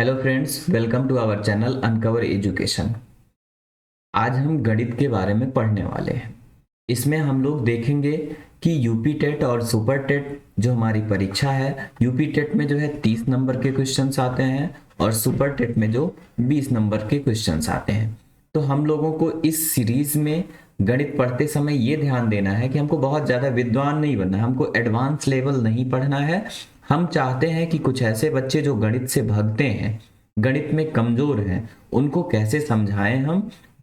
Hello friends, welcome to our channel uncover education. आज हम गणित के बारे में पढ़ने वाले हैं। इसमें हम लोग देखेंगे कि यूपी टेट और सुपर टेट जो हमारी परीक्षा है, यूपी टेट में जो है 30 नंबर के क्वेश्चंस आते हैं और सुपर टेट में जो 20 नंबर के क्वेश्चंस आते हैं। तो हम लोगों को इस सीरीज में गणित पढ़ते समय ये ध्यान देना है कि हमको बहुत ज़्यादा विद्वान नहीं बनना है, हमको एडवांस लेवल नहीं पढ़ना है। हम चाहते हैं कि कुछ ऐसे बच्चे जो गणित से भागते हैं, गणित में कमजोर हैं, उनको कैसे समझाएं हम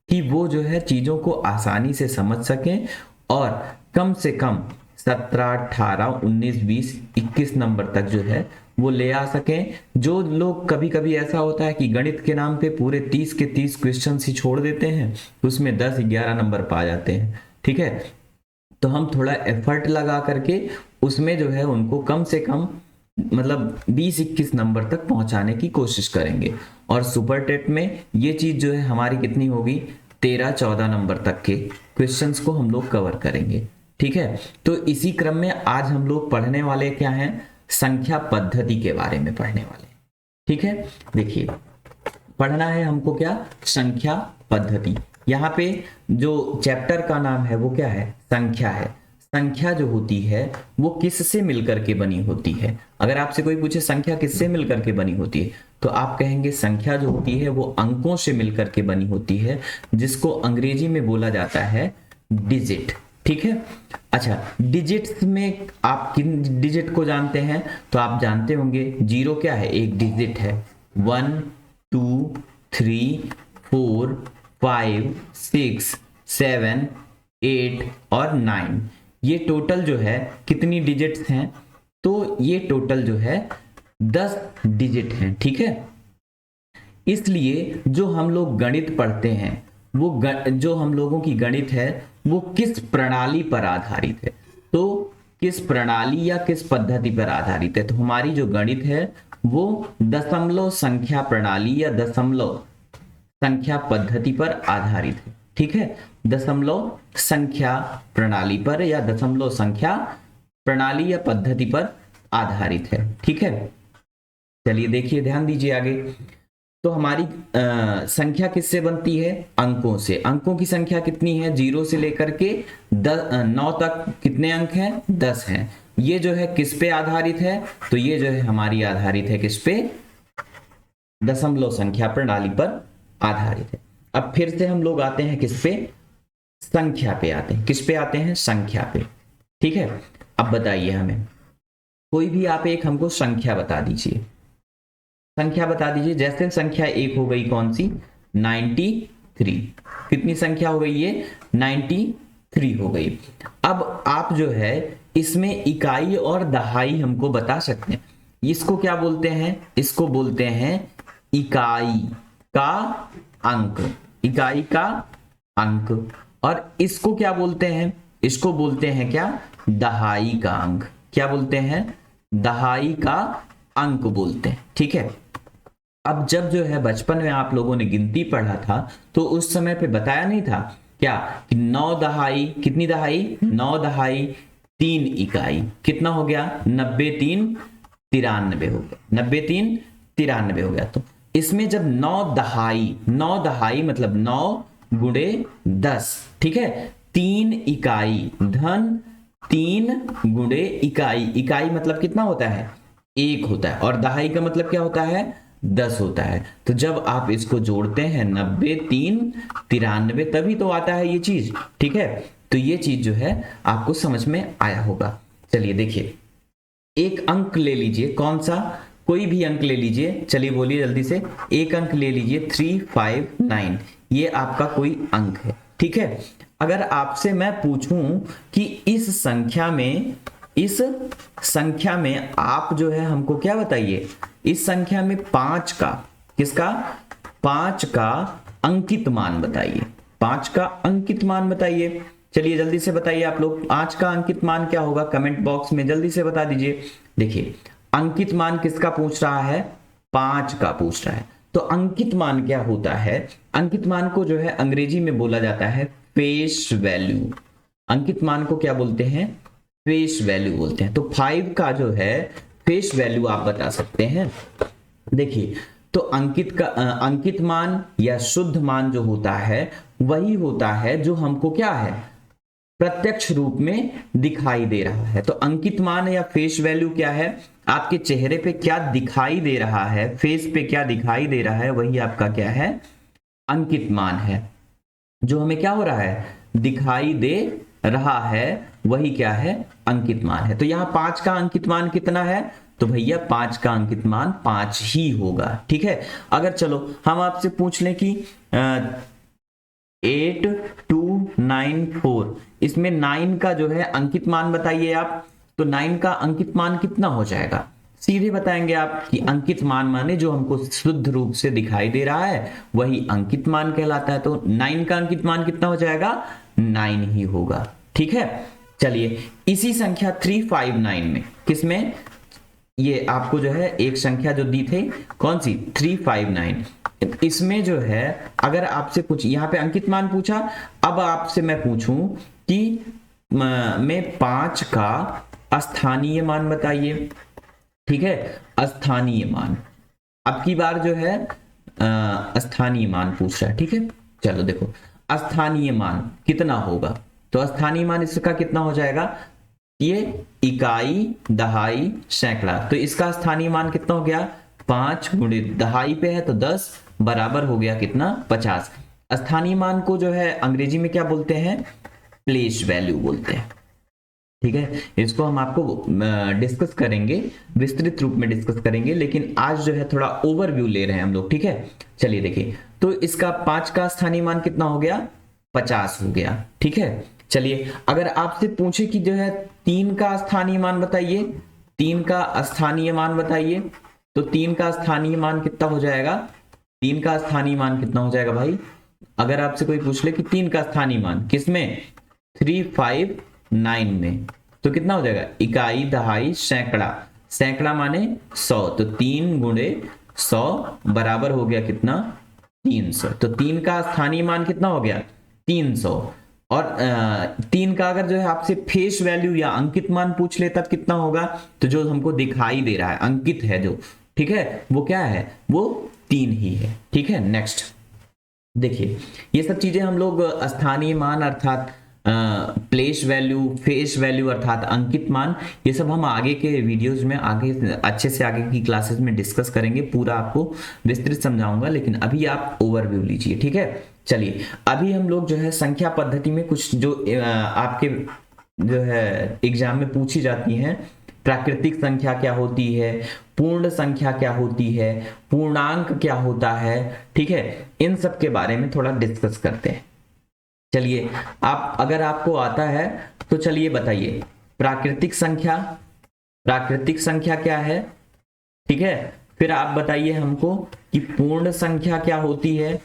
कि वो जो है चीज़ों को आसानी से समझ सकें और कम से कम 17, 18, 19, 20, 21 नंबर तक जो है वो ले आ सकें। जो लोग कभी कभी ऐसा होता है कि गणित के नाम पे पूरे 30 के 30 क्वेश्चन ही छोड़ देते हैं, उसमें 10, 11 नंबर पा जाते हैं। ठीक है, तो हम थोड़ा एफर्ट लगा करके उसमें जो है उनको कम से कम मतलब 20-21 नंबर तक पहुंचाने की कोशिश करेंगे। और सुपर टेट में ये चीज जो है हमारी कितनी होगी, 13-14 नंबर तक के क्वेश्चंस को हम लोग कवर करेंगे। ठीक है, तो इसी क्रम में आज हम लोग पढ़ने वाले क्या हैं, संख्या पद्धति के बारे में पढ़ने वाले। ठीक है, देखिए पढ़ना है हमको क्या, संख्या पद्धति। यहाँ पे जो चैप्टर का नाम है वो क्या है, संख्या है। संख्या जो होती है वो किससे मिलकर के बनी होती है। अगर आपसे कोई पूछे संख्या किससे मिलकर के बनी होती है, तो आप कहेंगे संख्या जो होती है वो अंकों से मिलकर के बनी होती है, जिसको अंग्रेजी में बोला जाता है डिजिट। ठीक है, अच्छा डिजिट्स में आप किन डिजिट को जानते हैं, तो आप जानते होंगे जीरो क्या है, एक डिजिट है। 1, 2, 3, 4, 5, 6, 7, 8 और 9, ये टोटल जो है कितनी डिजिट्स हैं, तो ये टोटल जो है 10 डिजिट हैं। ठीक है, इसलिए जो हम लोग गणित पढ़ते हैं वो जो हम लोगों की गणित है वो किस प्रणाली पर आधारित है, तो किस प्रणाली या किस पद्धति पर आधारित है, तो हमारी जो गणित है वो दशमलव संख्या प्रणाली या दशमलव संख्या पद्धति पर आधारित है। ठीक है, दशमलव संख्या प्रणाली पर या दशमलव संख्या प्रणाली या पद्धति पर आधारित है। ठीक है, चलिए देखिए, ध्यान दीजिए आगे। तो हमारी संख्या किससे बनती है, अंकों से। अंकों की संख्या कितनी है, 0 से लेकर के 9 तक कितने अंक हैं, 10 हैं। ये जो है किस पे आधारित है, तो ये जो है हमारी आधारित है किस पे, दशमलव संख्या प्रणाली पर आधारित है। अब फिर से हम लोग आते हैं किस पे, संख्या पे आते हैं। किस पे आते हैं, संख्या पे। ठीक है, अब बताइए हमें कोई भी आप एक हमको संख्या बता दीजिए, संख्या बता दीजिए। जैसे संख्या एक हो गई कौन सी, 93। कितनी संख्या हो गई ये, 93 हो गई। अब आप जो है इसमें इकाई और दहाई हमको बता सकते हैं। इसको क्या बोलते हैं, इसको बोलते हैं इकाई का अंक, इकाई का अंक। और इसको क्या बोलते हैं, इसको बोलते हैं क्या, दहाई का अंक। क्या बोलते हैं, दहाई का अंक बोलते हैं। ठीक है, अब जब जो है बचपन में आप लोगों ने गिनती पढ़ा था तो उस समय पे बताया नहीं था क्या कि 9 दहाई, कितनी दहाई, 9 दहाई 3 इकाई, कितना हो गया, 90 3 93 हो गया, 90 3 93 हो गया। तो इसमें जब 9 दहाई, 9 दहाई मतलब 9 गुणे 10, ठीक है, 3 इकाई धन 3 गुणे इकाई, इकाई मतलब कितना होता है, 1 होता है, और दहाई का मतलब क्या होता है, 10 होता है। तो जब आप इसको जोड़ते हैं 90 3 93, तभी तो आता है ये चीज। ठीक है, तो ये चीज जो है आपको समझ में आया होगा। चलिए देखिए, एक अंक ले लीजिए, कौन सा, कोई भी अंक ले लीजिए, चलिए बोलिए जल्दी से, एक अंक ले लीजिए 359, ये आपका कोई अंक है। ठीक है, अगर आपसे मैं पूछूं कि इस संख्या में, इस संख्या में आप जो है हमको क्या बताइए, इस संख्या में 5 का, किसका, 5 का अंकित मान बताइए, 5 का अंकित मान बताइए। चलिए जल्दी से बताइए आप लोग, 5 का अंकित मान क्या होगा, कमेंट बॉक्स में जल्दी से बता दीजिए। देखिए अंकित मान किसका पूछ रहा है, 5 का पूछ रहा है। तो अंकित मान क्या होता है, अंकित मान को जो है अंग्रेजी में बोला जाता है फेस वैल्यू। अंकित मान को क्या बोलते हैं, फेस वैल्यू बोलते हैं। तो 5 का जो है फेस वैल्यू आप बता सकते हैं। देखिए तो अंकित मान या शुद्ध मान जो होता है वही होता है जो हमको क्या है, प्रत्यक्ष रूप में दिखाई दे रहा है। तो अंकित मान या फेस वैल्यू क्या है, आपके चेहरे पे क्या दिखाई दे रहा है, फेस पे क्या दिखाई दे रहा है, वही आपका क्या है, अंकित मान है। जो हमें क्या हो रहा है, दिखाई दे रहा है, वही क्या है, अंकित मान है। तो यहां 5 का अंकित मान कितना है, तो भैया 5 का अंकित मान 5 ही होगा। ठीक है, अगर चलो हम आपसे पूछ लें कि 8294, इसमें 9 का जो है अंकित मान बताइए आप, तो 9 का अंकित मान कितना हो जाएगा, सीधे बताएंगे आप कि अंकित मान माने जो हमको शुद्ध रूप से दिखाई दे रहा है वही अंकित मान कहलाता है। तो 9 का अंकित मान कितना हो जाएगा, 9 ही होगा। ठीक है, चलिए इसी संख्या 359 में, किसमें, ये आपको जो है एक संख्या जो दी थी, कौन सी, 359, इसमें जो है अगर आपसे पूछ, यहां पे अंकित मान पूछा, अब आपसे मैं पूछूं कि मैं 5 का स्थानीय मान बताइए। ठीक है, स्थानीय मान, अब की बार जो है स्थानीय मान पूछ रहा है। ठीक है, चलो देखो स्थानीय मान कितना होगा, तो स्थानीय मान इसका कितना हो जाएगा, ये इकाई, दहाई, सैकड़ा, तो इसका स्थानीय मान कितना हो गया, 5 गुणे दहाई पे है तो 10 बराबर हो गया कितना, 50। स्थानीय मान को जो है अंग्रेजी में क्या बोलते हैं, प्लेस वैल्यू बोलते हैं। ठीक है, इसको हम आपको डिस्कस करेंगे, विस्तृत रूप में डिस्कस करेंगे, लेकिन आज जो है थोड़ा ओवरव्यू ले रहे हैं हम लोग। ठीक है, चलिए देखिए, तो इसका 5 का स्थानीय मान कितना हो गया, 50 हो गया। ठीक है, चलिए अगर आपसे पूछे कि जो है 3 का स्थानीय मान बताइए, 3 का स्थानीय मान बताइए, तो 3 का स्थानीय मान कितना हो जाएगा, 3 का स्थानीय मान कितना हो जाएगा भाई, अगर आपसे कोई पूछ ले कि 3 का स्थानीय मान किसमें, 359 में, तो कितना हो जाएगा, इकाई, दहाई, सैकड़ा, सैकड़ा माने 100, तो 3 गुणे 100 बराबर हो गया कितना, 300। तो 3 का स्थानीय मान कितना हो गया, 300। और 3 का अगर जो है आपसे फेस वैल्यू या अंकित मान पूछ ले तब कितना होगा, तो जो हमको दिखाई दे रहा है, अंकित है जो, ठीक है, वो क्या है, वो 3 ही है। ठीक है, नेक्स्ट देखिए, ये सब चीजें हम लोग स्थानीय मान अर्थात प्लेस वैल्यू, फेस वैल्यू अर्थात अंकित मान, ये सब हम आगे के वीडियोस में आगे अच्छे से आगे की क्लासेस में डिस्कस करेंगे, पूरा आपको विस्तृत समझाऊंगा, लेकिन अभी आप ओवरव्यू लीजिए। ठीक है, चलिए अभी हम लोग जो है संख्या पद्धति में कुछ जो आपके जो है एग्जाम में पूछी जाती हैं, प्राकृतिक संख्या क्या होती है, पूर्ण संख्या क्या होती है, पूर्णांक क्या होता है, ठीक है, इन सब के बारे में थोड़ा डिस्कस करते हैं। चलिए आप, अगर आपको आता है तो चलिए बताइए, प्राकृतिक संख्या, प्राकृतिक संख्या क्या है, ठीक है, फिर आप बताइए हमको कि पूर्ण संख्या क्या होती है,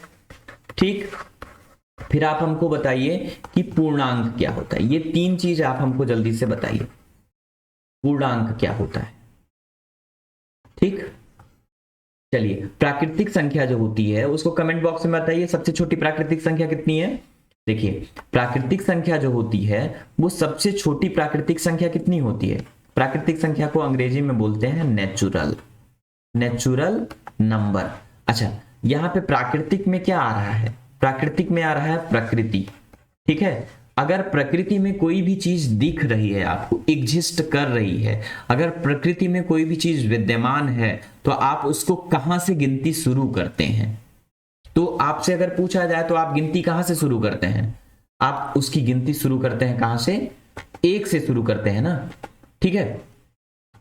ठीक, फिर आप हमको बताइए कि पूर्णांक क्या होता है। ये 3 चीज आप हमको जल्दी से बताइए, पूर्णांक क्या होता है। ठीक, चलिए प्राकृतिक संख्या जो होती है उसको कमेंट बॉक्स में बताइए, सबसे छोटी प्राकृतिक संख्या कितनी है। देखिए प्राकृतिक संख्या जो होती है वो सबसे छोटी प्राकृतिक संख्या कितनी होती है, प्राकृतिक संख्या को अंग्रेजी में बोलते हैं नेचुरल, नेचुरल नंबर। अच्छा, यहां पे प्राकृतिक में क्या आ रहा है, प्राकृतिक में आ रहा है प्रकृति। ठीक है, अगर प्रकृति में कोई भी चीज दिख रही है आपको, एग्जिस्ट कर रही है, अगर प्रकृति में कोई भी चीज विद्यमान है, तो आप उसको कहां से गिनती शुरू करते हैं। तो आपसे अगर पूछा जाए तो आप गिनती कहां से शुरू करते हैं, आप उसकी गिनती शुरू करते हैं कहां से, 1 से शुरू करते हैं ना। ठीक है,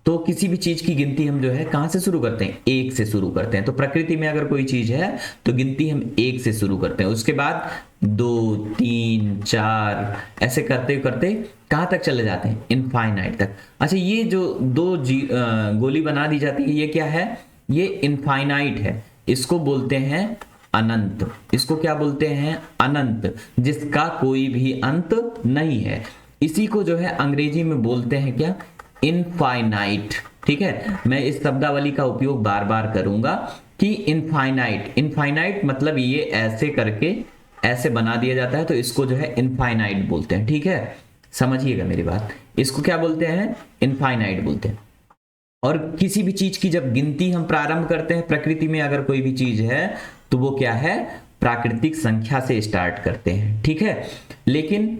तो किसी भी चीज की गिनती हम जो है कहां से शुरू करते हैं, 1 से शुरू करते हैं। तो प्रकृति में अगर कोई चीज है तो गिनती हम 1 से शुरू करते हैं, उसके बाद 2, 3, 4 ऐसे करते करते कहां तक चले जाते हैं, इनफाइनाइट तक। अच्छा, ये जो 2 गोली बना दी जाती है, ये क्या है, ये इनफाइनाइट है, इसको बोलते हैं अनंत। इसको क्या बोलते हैं, अनंत, जिसका कोई भी अंत नहीं है। इसी को जो है अंग्रेजी में बोलते हैं क्या, इनफाइनाइट। ठीक है, मैं इस शब्दावली का उपयोग बार बार करूंगा कि इनफाइनाइट, इनफाइनाइट मतलब ये ऐसे करके ऐसे बना दिया जाता है, तो इसको जो है इनफाइनाइट बोलते हैं। ठीक है, समझिएगा मेरी बात, इसको क्या बोलते हैं, इनफाइनाइट बोलते हैं। और किसी भी चीज की जब गिनती हम प्रारंभ करते हैं प्रकृति में, अगर कोई भी चीज है तो वो क्या है, प्राकृतिक संख्या से स्टार्ट करते हैं, ठीक है। लेकिन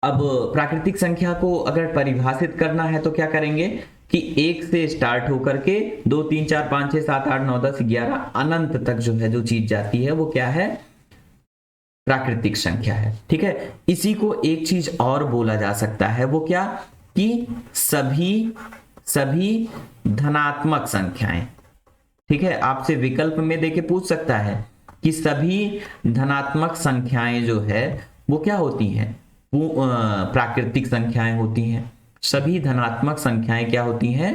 अब प्राकृतिक संख्या को अगर परिभाषित करना है तो क्या करेंगे कि एक से स्टार्ट होकर के 2 3 4 5 6 7 8 9 10 11 अनंत तक जो है जो चीज जाती है वो क्या है, प्राकृतिक संख्या है, ठीक है। इसी को एक चीज और बोला जा सकता है, वो क्या, कि सभी धनात्मक संख्याएं, ठीक है। आपसे विकल्प में देके पूछ सकता है कि सभी धनात्मक संख्याएं जो है वो क्या होती हैं, वो प्राकृतिक संख्याएं होती हैं। सभी धनात्मक संख्याएं क्या होती हैं,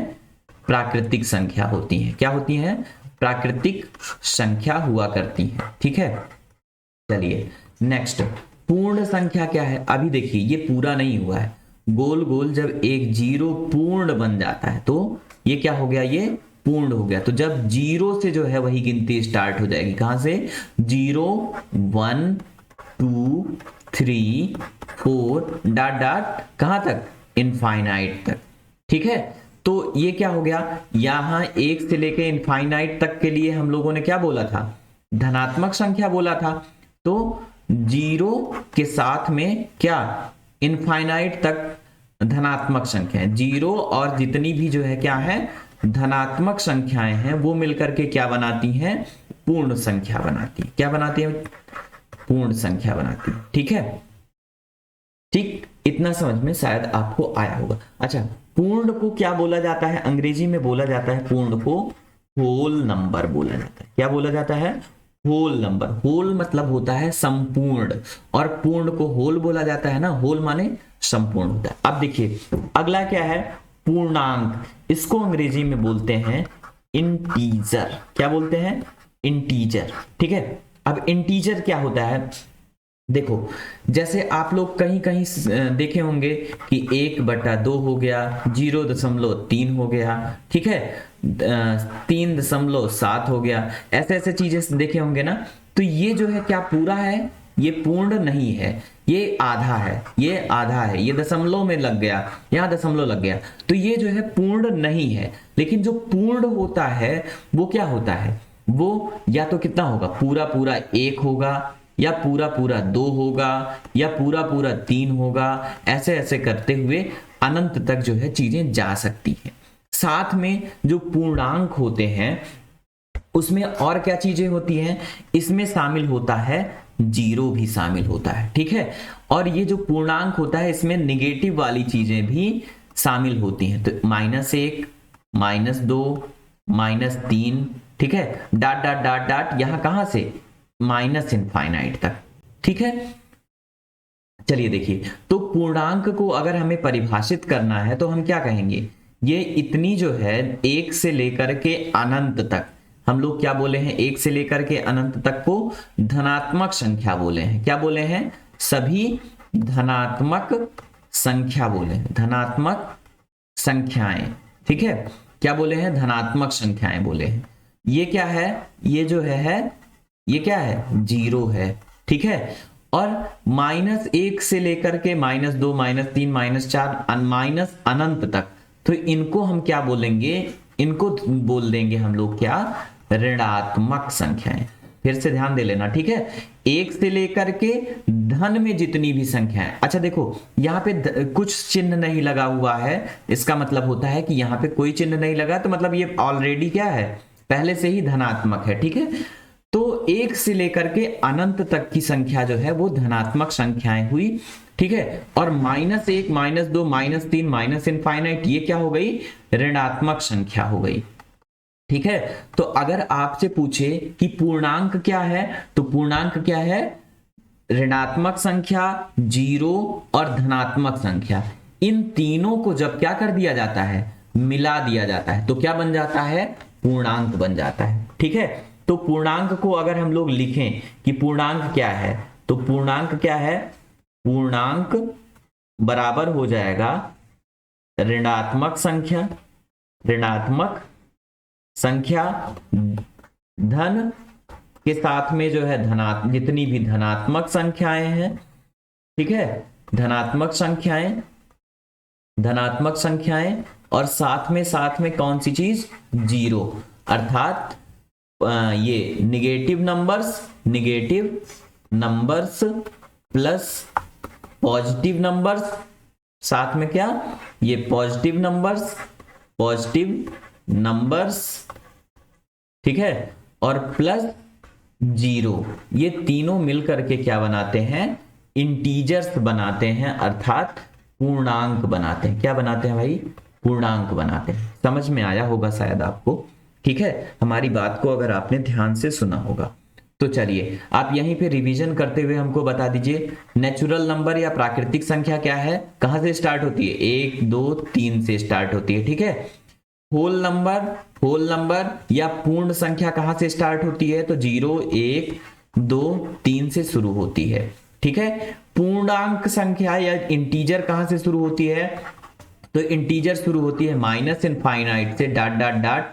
प्राकृतिक संख्या होती हैं। क्या होती हैं, प्राकृतिक संख्या हुआ करती हैं, ठीक है। चलिए नेक्स्ट, पूर्ण संख्या क्या है। अभी देखिए ये पूरा नहीं हुआ है, गोल गोल जब एक जीरो पूर्ण बन जाता है तो ये क्या हो गया, ये पूर्ण हो गया। तो जब जीरो से जो है वही गिनती स्टार्ट हो जाएगी, कहां से, 0 1 2 3 4 डॉट डॉट कहां तक, इनफाइनाइट तक, ठीक है। तो ये क्या हो गया, यहां एक से लेके इनफाइनाइट तक के लिए हम लोगों ने क्या बोला था, धनात्मक संख्या बोला था। तो जीरो के साथ में क्या, इनफाइनाइट तक धनात्मक संख्या है, जीरो और जितनी भी जो है क्या है, धनात्मक संख्याएं हैं, वो मिलकर के क्या बनाती हैं, पूर्ण संख्या बनाती है। क्या बनाती है, पूर्ण संख्या बनाती है, ठीक है। ठीक, इतना समझ में शायद आपको आया होगा। अच्छा, पूर्ण को क्या बोला जाता है, अंग्रेजी में बोला जाता है पूर्ण को होल नंबर बोला जाता है। क्या बोला जाता है, होल नंबर। होल मतलब होता है संपूर्ण, और पूर्ण को होल बोला जाता है ना, होल माने संपूर्ण होता है। अब देखिए अगला क्या है, पूर्णांक। इसको अंग्रेजी में बोलते हैं इंटीजर। क्या बोलते हैं, इंटीजर, ठीक है। अब इंटीजर क्या होता है, देखो जैसे आप लोग कहीं कहीं देखे होंगे कि 1/2 हो गया, 0.3 हो गया, ठीक है, 3.7 हो गया, ऐसे ऐसे चीजें देखे होंगे ना। तो ये जो है क्या पूरा है, ये पूर्ण नहीं है, ये आधा है, ये आधा है, ये दशमलव में लग गया, यहाँ दशमलव लग गया, तो ये जो है पूर्ण नहीं है। लेकिन जो पूर्ण होता है वो क्या होता है, वो या तो कितना होगा, पूरा पूरा 1 होगा, या पूरा पूरा 2 होगा, या पूरा पूरा 3 होगा। ऐसे ऐसे करते हुए अनंत तक जो है चीजें जा सकती हैं। साथ में जो पूर्णांक होते हैं उसमें और क्या चीजें होती हैं, इसमें शामिल होता है जीरो भी शामिल होता है, ठीक है। और ये जो पूर्णांक होता है इसमें निगेटिव वाली चीजें भी शामिल होती हैं, तो -1 -2 -3, ठीक है, डॉट डॉट डॉट डॉट, यहां कहां से, माइनस इनफाइनाइट तक, ठीक है। चलिए देखिए, तो पूर्णांक को अगर हमें परिभाषित करना है तो हम क्या कहेंगे, ये इतनी जो है एक से लेकर के अनंत तक, हम लोग क्या बोले हैं, एक से लेकर के अनंत तक को धनात्मक संख्या बोले हैं। क्या बोले हैं, सभी धनात्मक संख्या बोले हैं, धनात्मक संख्याएं, ठीक है। क्या बोले हैं, धनात्मक संख्याएं बोले हैं। ये क्या है, ये जो है ये क्या है, जीरो है, ठीक है। और -1 से लेकर के -2 -3 -4 माइनस अनंत तक, तो इनको हम क्या बोलेंगे, इनको बोल देंगे हम लोग क्या, ऋणात्मक संख्याएं। फिर से ध्यान दे लेना, ठीक है। 1 से लेकर के धन में जितनी भी संख्याएं, अच्छा देखो यहाँ पे कुछ चिन्ह नहीं लगा हुआ है, इसका मतलब होता है कि यहाँ पे कोई चिन्ह नहीं लगा, तो मतलब ये ऑलरेडी क्या है, पहले से ही धनात्मक है, ठीक है। तो 1 से लेकर के अनंत तक की संख्या जो है वो धनात्मक संख्याएं हुई, ठीक है। और -1 -2 -3 माइनस इनफाइनाइट, ये क्या हो गई, ऋणात्मक संख्या हो गई, ठीक है। तो अगर आपसे पूछे कि पूर्णांक क्या है, तो पूर्णांक क्या है, ऋणात्मक संख्या, जीरो और धनात्मक संख्या, इन तीनों को जब क्या कर दिया जाता है, मिला दिया जाता है, तो क्या बन जाता है, पूर्णांक बन जाता है, ठीक है। तो पूर्णांक को अगर हम लोग लिखें कि पूर्णांक क्या है, तो पूर्णांक क्या है, पूर्णांक बराबर हो जाएगा ऋणात्मक संख्या, ऋणात्मक संख्या धन के साथ में जो है जितनी भी धनात्मक संख्याएं हैं, ठीक है, धनात्मक संख्याएं और साथ में कौन सी चीज, जीरो, अर्थात ये negative numbers plus positive numbers, साथ में क्या, ये पॉजिटिव नंबर्स, ठीक है, और प्लस जीरो, ये तीनों मिलकर के क्या बनाते हैं, इंटीजर्स बनाते हैं, अर्थात पूर्णांक बनाते हैं। क्या बनाते हैं भाई, पूर्णांक बनाते हैं। समझ में आया होगा शायद आपको, ठीक है, हमारी बात को अगर आपने ध्यान से सुना होगा। तो चलिए आप यहीं पे रिवीजन करते हुए हमको बता दीजिए, नेचुरल नंबर या प्राकृतिक संख्या क्या है, कहां से स्टार्ट होती है, 1 2 3 से स्टार्ट होती है, ठीक है। होल नंबर या पूर्ण संख्या कहां से स्टार्ट होती है, तो 0 1 2 3 से शुरू होती है, ठीक है। पूर्णांक संख्या या इंटीजर कहां से शुरू होती है, तो इंटीजर शुरू होती है माइनस इनफाइनाइट से, डॉट डॉट डॉट,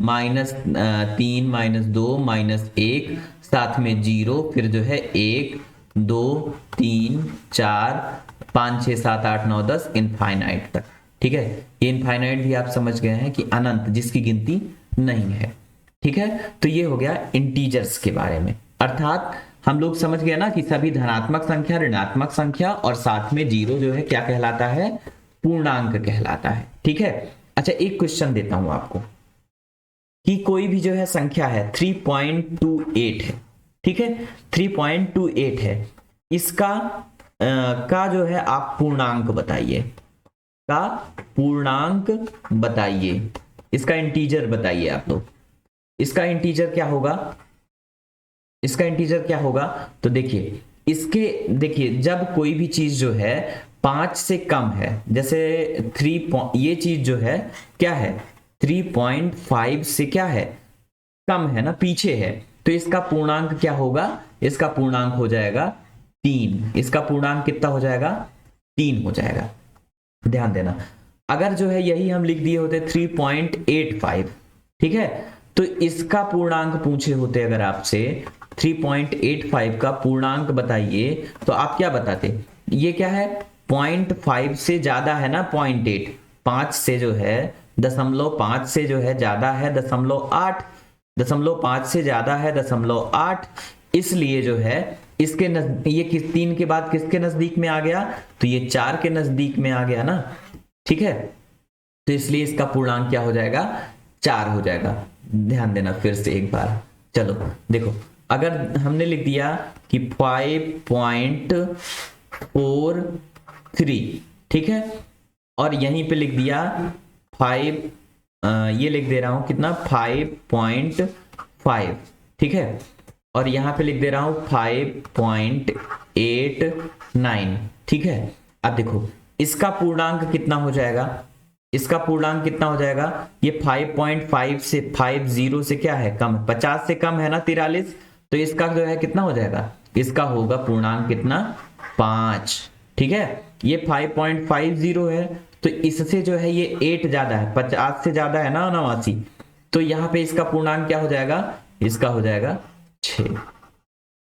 -3 -2 -1, साथ में 0, फिर जो है 1 2 3 4 5 6 7 8 9 10 इनफाइनाइट तक, ठीक है। ये इनफाइनाइट भी आप समझ गए हैं कि अनंत, जिसकी गिनती नहीं है, ठीक है। तो ये हो गया इंटीजर्स के बारे में, अर्थात हम लोग समझ गए ना कि सभी धनात्मक संख्या, ऋणात्मक संख्या और साथ में जीरो जो है क्या कहलाता है, पूर्णांक कहलाता है, ठीक है। अच्छा एक क्वेश्चन देता हूं आपको कि कोई भी जो है संख्या है 3.28 है, ठीक है, 3.28 है, इसका का जो है आप पूर्णांक बताइए, इसका इंटीजर बताइए आप लोग, इसका इंटीजर क्या होगा, तो देखिए जब कोई भी चीज जो है 5 से कम है, जैसे ये चीज जो है क्या है, 3.5 से क्या है, कम है ना, पीछे है, तो इसका पूर्णांक क्या होगा, इसका पूर्णांक हो जाएगा 3, इसका पूर्णांक कितना हो जाएगा, 3 हो जाएगा। ध्यान देना, अगर जो है यही हम लिख दिए होते 3.85, ठीक है, तो इसका पूर्णांक पूछे होते अगर आपसे 3.85 का पूर्णांक बताइए, तो आप क्या बताते, ये क्या है, 0.5 से ज्यादा है ना, 0.8, 5 से जो है 0.5 से जो है ज्यादा है 0.8, 0.5 से ज्यादा है 0.8, इसलिए जो है इसके ये किस 3 के बाद किसके नजदीक में आ गया, तो ये 4 के नजदीक में आ गया ना, ठीक है, तो इसलिए इसका पूर्णांक क्या हो जाएगा, 4 हो जाएगा। ध्यान देना फिर से एक बार, चलो देखो, अगर हमने लिख दिया कि 5.43, ठीक है, और यहीं पे लिख दिया 5, ये लिख दे रहा हूं कितना, 5.5, ठीक है, और यहां पे लिख दे रहा हूं 5.89, ठीक है। अब देखो इसका पूर्णांक कितना हो जाएगा, ये 5.5 से 50 से क्या है, कम, 50 से कम है ना 43, तो इसका जो है कितना हो जाएगा, इसका होगा पूर्णांक कितना, 5, ठीक है। ये 5.50 है, तो इससे जो है ये 8 ज्यादा है, 50 से ज्यादा है ना 89, तो यहाँ पे इसका पूर्णांक क्या हो जाएगा, इसका हो जाएगा 6,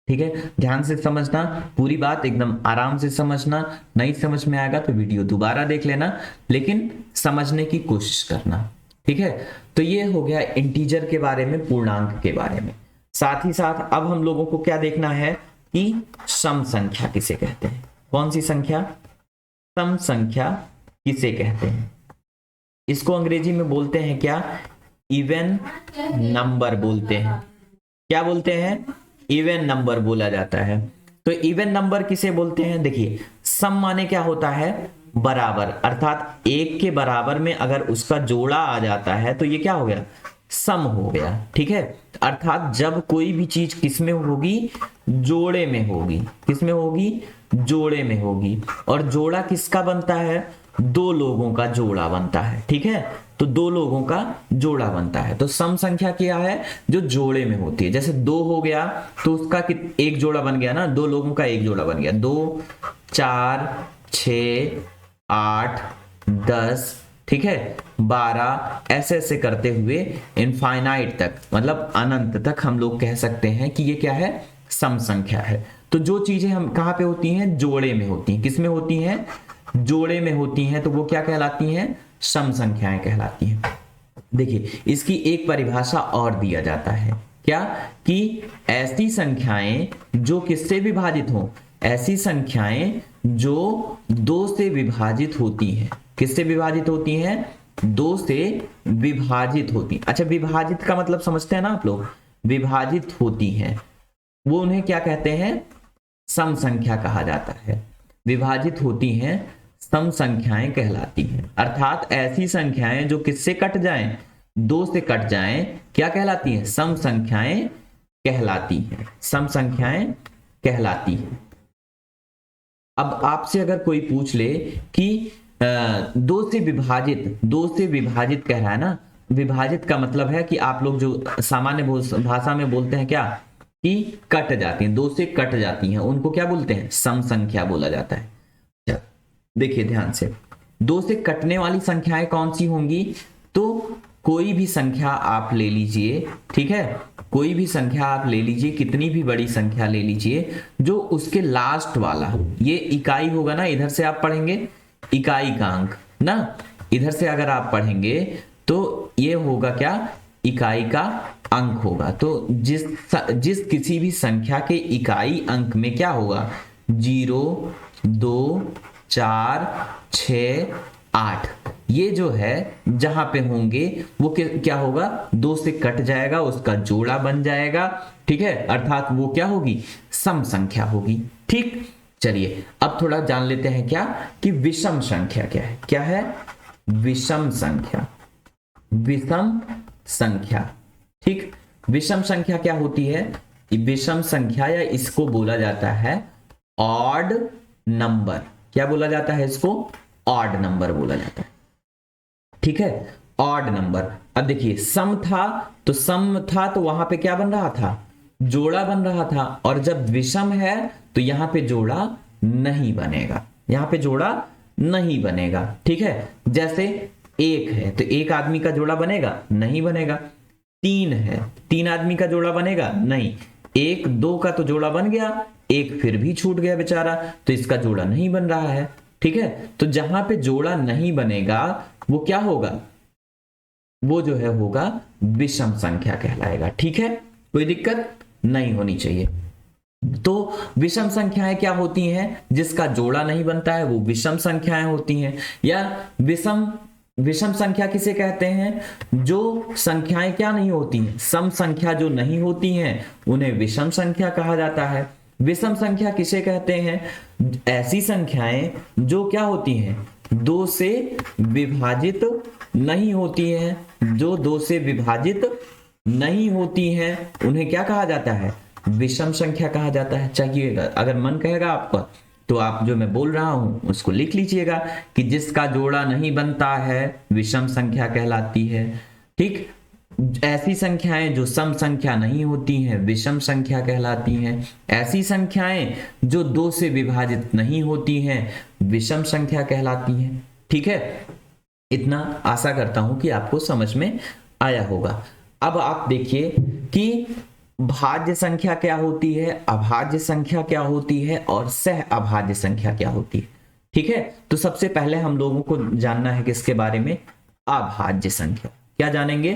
ठीक है। ध्यान से समझना, पूरी बात एकदम आराम से समझना, नहीं समझ में आएगा तो वीडियो दोबारा देख लेना, लेकिन समझने की कोशिश करना, ठीक है। तो ये हो गया इंटीजर के बारे में, पूर्णांक के बारे में। साथ ही साथ अब हम लोगों को क्या देखना है कि सम संख्या किसे कहते हैं, कौन सी संख्या, सम संख्या किसे कहते हैं, इसको अंग्रेजी में बोलते हैं क्या, इवन नंबर बोलते हैं, क्या बोलते हैं, इवन नंबर बोला जाता है। तो इवन नंबर किसे बोलते हैं, देखिए सम माने क्या होता है, बराबर, अर्थात 1 के बराबर में अगर उसका जोड़ा आ जाता है तो ये क्या हो गया, सम हो गया, ठीक है। अर्थात जब कोई भी चीज किसमें होगी, जोड़े में होगी, किसमें होगी, जोड़े में होगी, और जोड़ा किसका बनता है, 2 लोगों का जोड़ा बनता है, ठीक है, तो 2 लोगों का जोड़ा बनता है। तो सम संख्या क्या है, जो जोड़े में होती है, जैसे 2 हो गया तो उसका एक जोड़ा बन गया ना, 2 लोगों का एक जोड़ा बन गया, 2 4 6 8 10, ठीक है, 12, ऐसे ऐसे करते हुए इनफाइनाइट तक, मतलब अनंत तक हम लोग कह सकते हैं कि ये क्या है, सम संख्या है। तो जो चीजें हम कहां पे होती हैं, जोड़े में होती हैं, किसमें होती हैं, जोड़े में होती हैं, तो वो क्या कहलाती हैं, सम संख्याएं कहलाती हैं। देखिए इसकी एक परिभाषा और दिया जाता है, क्या कि ऐसी संख्याएं जो किससे विभाजित हो, ऐसी संख्याएं जो 2 से विभाजित होती हैं। किससे विभाजित होती हैं? 2 से विभाजित होती। अच्छा, विभाजित का मतलब समझते हैं ना आप लोग? विभाजित होती हैं वो उन्हें क्या कहते हैं? सम संख्या कहा जाता है। विभाजित होती हैं, सम संख्याएं कहलाती हैं। अर्थात ऐसी संख्याएं जो किससे कट जाएं? 2 से कट जाएं, क्या कहलाती हैं? सम संख्याएं कहलाती हैं। सम संख्याएं कहलाती हैं। अब आपसे अगर कोई पूछ ले कि 2 से विभाजित कह रहा है ना, विभाजित का मतलब है कि आप लोग जो सामान्य भाषा में बोलते हैं क्या, कि कट जाती हैं, 2 से कट जाती हैं, उनको क्या बोलते हैं? सम संख्या बोला जाता है। देखिए ध्यान से, 2 से कटने वाली संख्याएं कौन सी होंगी? तो कोई भी संख्या आप ले लीजिए, ठीक है, कोई भी संख्या आप ले लीजिए, कितनी भी बड़ी संख्या ले लीजिए, जो उसके लास्ट वाला, ये इकाई होगा ना, इधर से आप पढ़ेंगे इकाई का अंक ना, इधर से अगर आप पढ़ेंगे तो ये होगा क्या? इकाई का अंक होगा। तो जिस किसी भी संख्या के इकाई अंक में क्या होगा? 0, 2, 4, 6, 8, ये जो है जहां पे होंगे वो क्या होगा? 2 से कट जाएगा, उसका जोड़ा बन जाएगा, ठीक है, अर्थात वो क्या होगी? सम संख्या होगी। ठीक, चलिए अब थोड़ा जान लेते हैं क्या कि विषम संख्या क्या है। क्या है? विषम संख्या। विषम संख्या, ठीक, विषम संख्या क्या होती है? विषम संख्या, या इसको बोला जाता है ऑड नंबर। क्या बोला जाता है इसको? ऑड नंबर बोला जाता है, ठीक है, ऑड नंबर। अब देखिए सम था तो वहां पे क्या बन रहा था? जोड़ा बन रहा था। और जब विषम है तो यहां पे जोड़ा नहीं बनेगा, यहां पे जोड़ा नहीं बनेगा, ठीक है। जैसे 1 है तो 1 आदमी का जोड़ा बनेगा? नहीं बनेगा। 3 है, 3 आदमी का जोड़ा बनेगा? नहीं। 1, 2 का तो जोड़ा बन गया, 1 फिर भी छूट गया बेचारा, तो इसका जोड़ा नहीं बन रहा है, ठीक है। तो जहां पे जोड़ा नहीं बनेगा वो क्या होगा? वो जो है होगा विषम संख्या कहलाएगा, ठीक है, कोई दिक्कत नहीं होनी चाहिए। तो विषम संख्याएं क्या होती हैं? जिसका जोड़ा नहीं बनता है वो विषम संख्याएं होती हैं। या विषम संख्या किसे कहते हैं? जो संख्याएं क्या नहीं होती हैं, सम संख्या जो नहीं होती हैं, उन्हें विषम संख्या कहा जाता है। विषम संख्या किसे कहते हैं? ऐसी संख्याएं जो क्या होती हैं? 2 से विभाजित नहीं होती हैं। जो 2 से विभाजित नहीं होती हैं उन्हें क्या कहा जाता है? विषम संख्या कहा जाता है। चाहिए अगर मन कहेगा आपका तो आप जो मैं बोल रहा हूं उसको लिख लीजिएगा कि जिसका जोड़ा नहीं बनता है विषम संख्या कहलाती है, ठीक। ऐसी संख्याएं जो सम संख्या नहीं होती हैं विषम संख्या कहलाती हैं। ऐसी संख्याएं जो 2 से विभाजित नहीं होती हैं विषम संख्या कहलाती हैं, ठीक है। इतना आशा करता हूं कि आपको समझ में आया होगा। अब आप देखिए कि भाज्य संख्या क्या होती है, अभाज्य संख्या क्या होती है और सह अभाज्य संख्या क्या होती है, ठीक है। तो सबसे पहले हम लोगों को जानना है किसके बारे में? अभाज्य संख्या। क्या जानेंगे?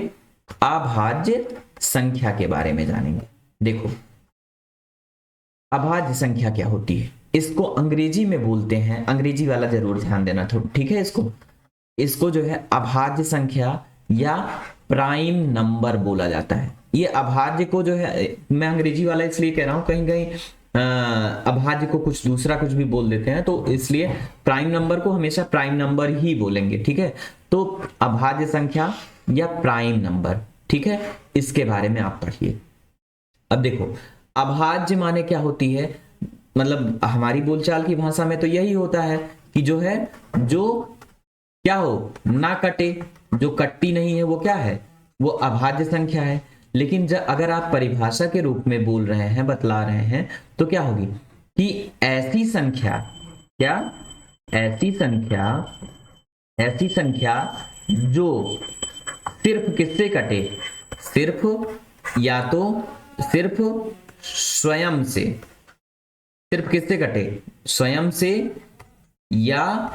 अभाज्य संख्या के बारे में जानेंगे। देखो अभाज्य संख्या क्या होती है, इसको अंग्रेजी में बोलते हैं, अंग्रेजी वाला जरूर ध्यान देना थोड़ा, ठीक है। इसको जो है अभाज्य संख्या या प्राइम नंबर बोला जाता है। ये अभाज्य को जो है, मैं अंग्रेजी वाला इसलिए कह रहा हूं, कहीं कहीं अभाज्य को कुछ दूसरा कुछ भी बोल देते हैं, तो इसलिए प्राइम नंबर को हमेशा प्राइम नंबर ही बोलेंगे, ठीक है। तो अभाज्य संख्या या प्राइम नंबर, ठीक है, इसके बारे में आप पढ़िए। अब देखो अभाज्य माने क्या होती है, मतलब हमारी बोलचाल की भाषा में तो यही होता है कि जो है जो क्या हो ना कटे, जो कटती नहीं है वो क्या है? वो अभाज्य संख्या है। लेकिन जब अगर आप परिभाषा के रूप में बोल रहे हैं, बतला रहे हैं, तो क्या होगी कि ऐसी संख्या, क्या? ऐसी संख्या जो सिर्फ किससे कटे? सिर्फ या तो सिर्फ स्वयं से, सिर्फ किससे कटे? स्वयं से या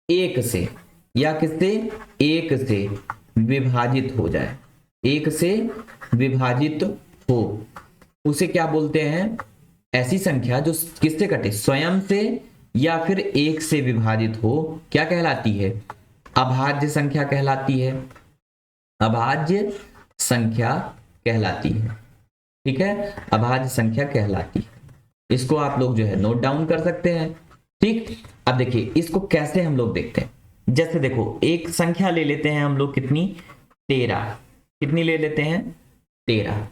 1 से, या किससे, एक से विभाजित हो जाए, एक से विभाजित हो, उसे क्या बोलते हैं, ऐसी संख्या जो किससे कटे, स्वयं से या फिर एक से विभाजित हो, क्या कहलाती है, अभाज्य संख्या कहलाती है, अभाज्य संख्या कहलाती है। ठीक है, अभाज्य संख्या कहलाती है। इसको आप लोग जो है नोट डाउन कर सकते हैं। ठीक, अब देखिए इसको कैसे हम लोग देखते हैं। जैसे देखो एक संख्या ले लेते हैं हम लोग, कितनी, 13, कितनी ले लेते हैं, 13।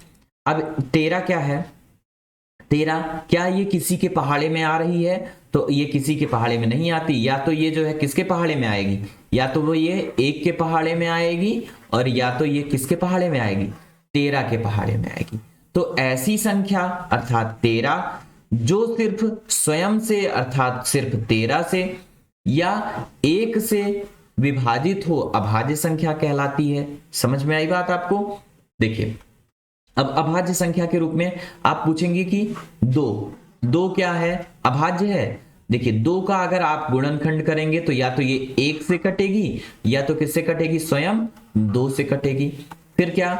अब 13 क्या है, 13 क्या ये किसी के पहाड़े में आ रही है, तो ये किसी के पहाड़े में नहीं आती, या तो ये जो है किसके पहाड़े में आएगी, या तो वो ये एक के पहाड़े में आएगी, और या तो ये किसके पहाड़े में आएगी, 13 के पहाड़े में आएगी। तो ऐसी संख्या अर्थात 13 जो सिर्फ स्वयं से अर्थात सिर्फ 13 से या एक से विभाजित हो, अभाज्य संख्या कहलाती है। समझ में आई बात आपको। देखिए अब अभाज्य संख्या के रूप में आप पूछेंगे कि दो क्या है, अभाज्य है। देखिए 2 का अगर आप गुणनखंड करेंगे तो या तो ये 1 से कटेगी, या तो किससे कटेगी, स्वयं 2 से कटेगी। फिर क्या,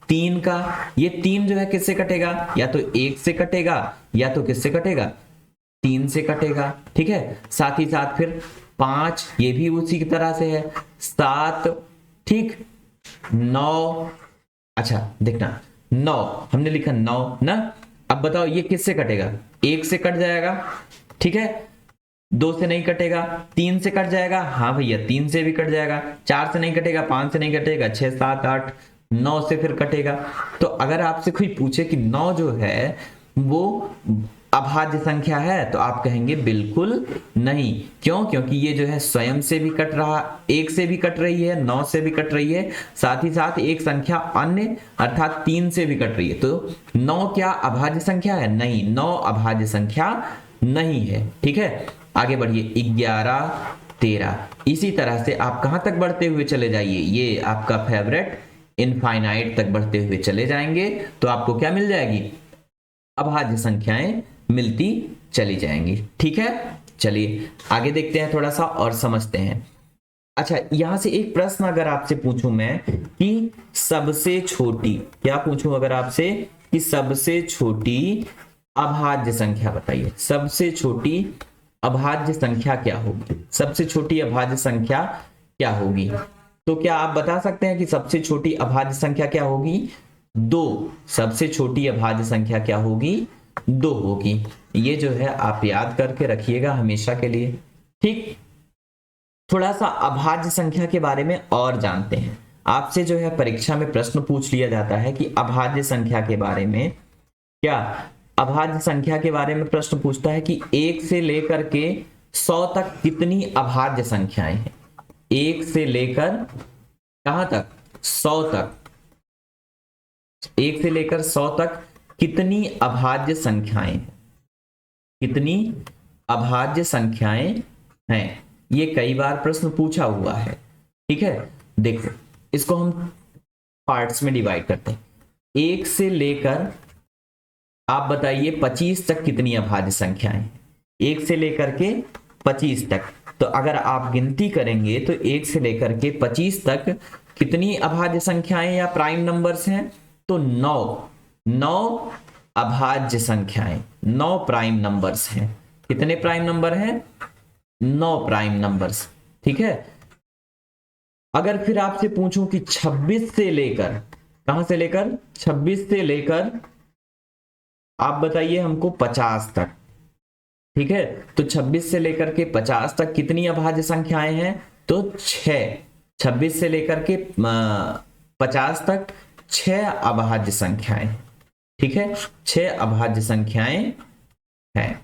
3 का, ये 3 जो है किससे कटेगा, या तो 1 से कटेगा, या तो किससे कटेगा, 3 से कटेगा। ठीक है, साथ ही साथ फिर 5, ये भी उसी की तरह से है, 7, ठीक, 9, अच्छा देखना 9 हमने लिखा 9 ना। अब बताओ ये किससे कटेगा, 1 से कट जाएगा, ठीक है, 2 से नहीं कटेगा, 3 से कट जाएगा, हाँ भैया 3 से भी कट जाएगा, 4 से नहीं कटेगा, 5 से नहीं कटेगा, 6, 7, 8, 9 से फिर कटेगा। तो अगर आपसे कोई पूछे कि 9 जो है वो अभाज्य संख्या है, तो आप कहेंगे बिल्कुल नहीं। क्यों, क्योंकि ये जो है स्वयं से भी कट रहा, 1 से भी कट रही है, 9 से भी कट रही है, साथ ही साथ एक संख्या अन्य अर्थात 3 से भी कट रही है। तो 9 क्या अभाज्य संख्या है, नहीं, 9 अभाज्य संख्या नहीं है। ठीक है, आगे बढ़िए, 11, 13, इसी तरह से आप कहां तक बढ़ते हुए चले जाइए, ये आपका फेवरेट इनफाइनाइट तक बढ़ते हुए चले जाएंगे, तो आपको क्या मिल जाएगी, अभाज्य संख्याएं मिलती चली जाएंगी। ठीक है, चलिए आगे देखते हैं थोड़ा सा और समझते हैं। अच्छा, यहां से एक प्रश्न अगर आपसे पूछूं मैं कि सबसे छोटी, क्या पूछूं अगर आपसे कि सबसे छोटी अभाज्य संख्या बताइए, सबसे छोटी अभाज्य संख्या क्या होगी, सबसे छोटी अभाज्य संख्या क्या होगी। तो क्या आप बता सकते हैं कि सबसे छोटी अभाज्य संख्या क्या होगी, 2। सबसे छोटी अभाज्य संख्या क्या होगी, 2 होगी। ये जो है आप याद करके रखिएगा हमेशा के लिए। ठीक, थोड़ा सा अभाज्य संख्या के बारे में और जानते हैं। आपसे जो है परीक्षा में प्रश्न पूछ लिया जाता है कि अभाज्य संख्या के बारे में, क्या अभाज्य संख्या के बारे में प्रश्न पूछता है कि 1 से लेकर के 100 तक कितनी अभाज्य संख्याएं हैं। 1 से लेकर कहां तक, 100 तक, 1 से लेकर 100 तक कितनी अभाज्य संख्याएं हैं, कितनी अभाज्य संख्याएं हैं, ये कई बार प्रश्न पूछा हुआ है। ठीक है, देखो इसको हम पार्ट्स में डिवाइड करते हैं। 1 से लेकर आप बताइए 25 तक कितनी अभाज्य संख्याएं हैं, 1 से लेकर के 25 तक। तो अगर आप गिनती करेंगे तो 1 से लेकर के 25 तक कितनी अभाज्य संख्याएं या प्राइम नंबर्स हैं, तो 9 अभाज्य संख्याएं, 9 प्राइम नंबर्स हैं। कितने प्राइम नंबर हैं, 9 प्राइम नंबर्स। ठीक है, अगर फिर आपसे पूछूं कि 26 से लेकर, कहां से लेकर, 26 से लेकर आप बताइए हमको 50 तक। ठीक है, तो 26 से लेकर के 50 तक कितनी अभाज्य संख्याएं हैं, तो 6। 26 से लेकर के 50 तक 6 अभाज्य संख्याएं। ठीक है, 6 अभाज्य संख्याएं हैं।